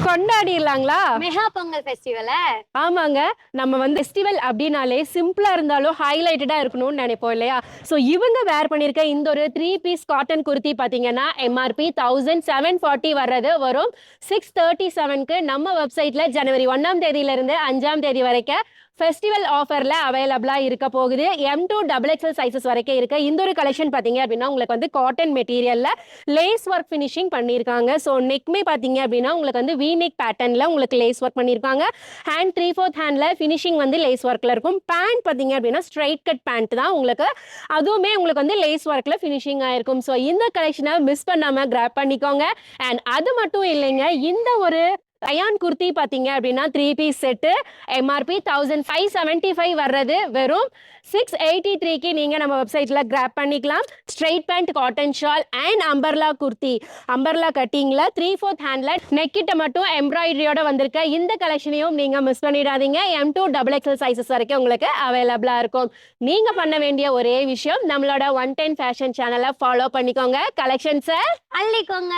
கொண்டாடிடலாங்களா? Mega Pongal ஃபெஸ்டிவல ஆமாங்க. நம்ம வந்து ஃபெஸ்டிவல் அப்படின்னாலே சிம்பிளா இருந்தாலும் ஹைலைட்டடா இருக்கணும்னு நினைப்போம் இல்லையா? ஸோ இவங்க வேர் பண்ணியிருக்க இந்த ஒரு 3 பீஸ் காட்டன் குர்த்தி பார்த்தீங்கன்னா, எம்ஆர்பி 1740 வர்றது வரும் 637க்கு நம்ம வெப்சைட்ல ஜனவரி 1ஆம் தேதியிலிருந்து 5ஆம் தேதி வரைக்கும் ஃபெஸ்டிவல் ஆஃபர்ல அவைலபிளா இருக்க போகுது. M2 XXL சைஸஸ் வரைக்கும் இருக்கு. இந்த ஒரு கலெக்ஷன் பார்த்தீங்க அப்படின்னா, உங்களுக்கு வந்து காட்டன் மெட்டீரியல்ல லேஸ் ஒர்க் ஃபினிஷிங் பண்ணியிருக்காங்க. ஸோ நெக்மே பார்த்தீங்க அப்படின்னா, உங்களுக்கு வந்து வி நெக் பேட்டர்ன்ல உங்களுக்கு லேஸ் ஒர்க் பண்ணியிருக்காங்க. ஹேண்ட் 3/4 ஹேண்ட்ல ஃபினிஷிங் வந்து லேஸ் ஒர்க்ல இருக்கும். பேண்ட் பார்த்தீங்க அப்படின்னா ஸ்ட்ரைட் கட் பேண்ட் தான் உங்களுக்கு. அதுவுமே உங்களுக்கு வந்து லேஸ் ஒர்க்ல ஃபினிஷிங் ஆயிருக்கும். ஸோ இந்த கலெக்ஷனை மிஸ் பண்ணாம கிராப் பண்ணிக்கோங்க. அண்ட் அது மட்டும் இல்லைங்க, இந்த ஒரு ரயான் குர்த்தி பார்த்தீங்க அப்படின்னா 3 பீஸ் செட்டு எம்ஆர்பி 1575 வர்றது வெறும் 683க்கு நீங்க நம்ம வெப்சைட்ல கிராப் பண்ணிக்கலாம். Straight pant cotton shawl and umbrella kurti umbrella கட்டிங்ல 3/4 ஹேண்ட்ல நெக் கிட்ட மட்டும் எம்ப்ராய்டரியோட வந்திருக்க இந்த கலெக்ஷனையும் நீங்க மிஸ் பண்ணிடாதீங்க. M2 XXL சைஸஸ் வரைக்கும் உங்களுக்கு அவைலபிளா இருக்கும். நீங்க பண்ண வேண்டிய ஒரே விஷயம் நம்மளோட 110 ஃபேஷன் சேனலை ஃபாலோ பண்ணிக்கோங்க. கலெக்ஷன்ஸை அள்ளிக்கோங்க.